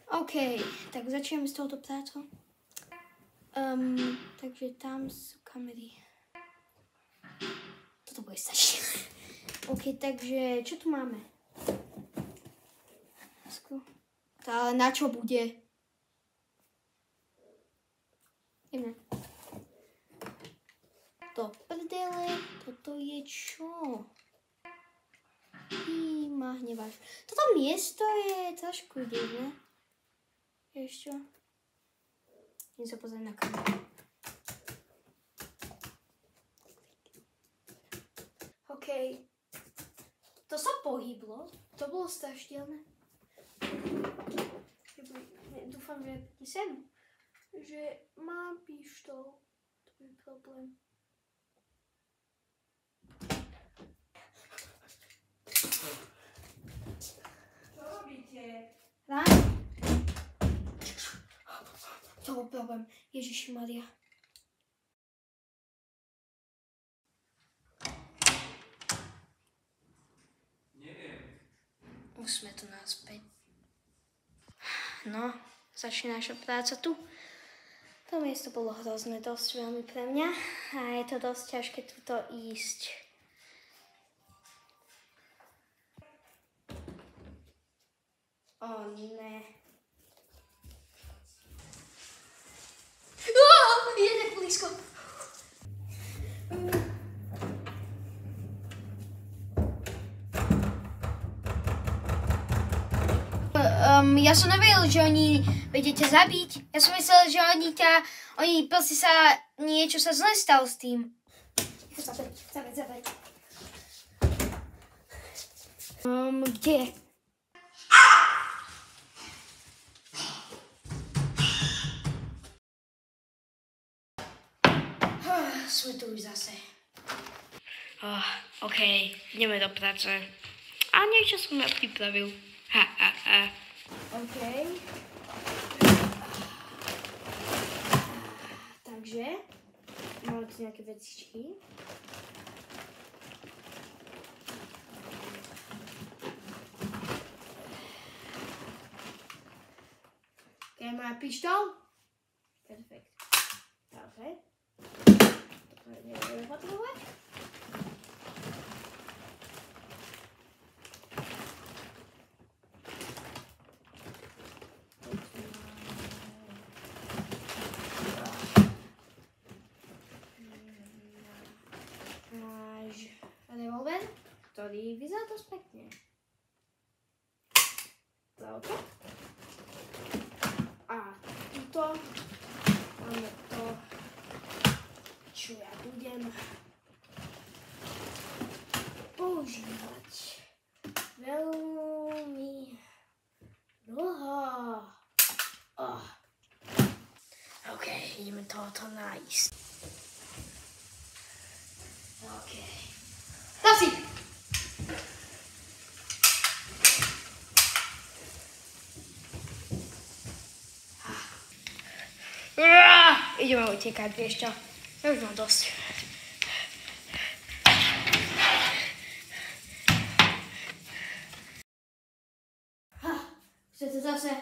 OK, tak začneme s touto prácou. Takže tam sú kamery. Toto bude stačiť. OK, takže čo tu máme? Ale na čo bude? Ideme. Do prdele, toto je čo? Ma hneváš. Toto miesto je trošku divné. Ešte. Idem sa pozrieť na kameru. OK. To sa pohyblo. To bolo strašidelné. Dúfam, že sem. Že mám pištol. To je problém. Čo robíte? Ráno. To bol problém. Ježišimaria. Neviem. Už sme tu naspäť. No, začína naša práca tu. To miesto bolo hrozné, dosť veľmi pre mňa. A je to dosť ťažké tuto ísť. O ne. Je tak blízko. Ja som nevedel, že oni vedete zabiť. Ja som myslel, že oni proste niečo sa zle stalo s tým. Zabeď. Kde? Sme tu už zase. OK, ideme do práce. A niečo som ja pripravil. OK. Takže, máme tu nejaké vecičky. OK, moja pištol. Perfekt. Dobre. Toto nebudeme potrebovať. Náš revolver, ktorý vyzerá dosť pekne. Toto. A tuto máme to, čo ja budem používať veľmi dlho. OK, ideme tohoto nájsť. OK. Zasi! Ideme utekať, vieš čo? Ja už mám dosť. Chcete zase?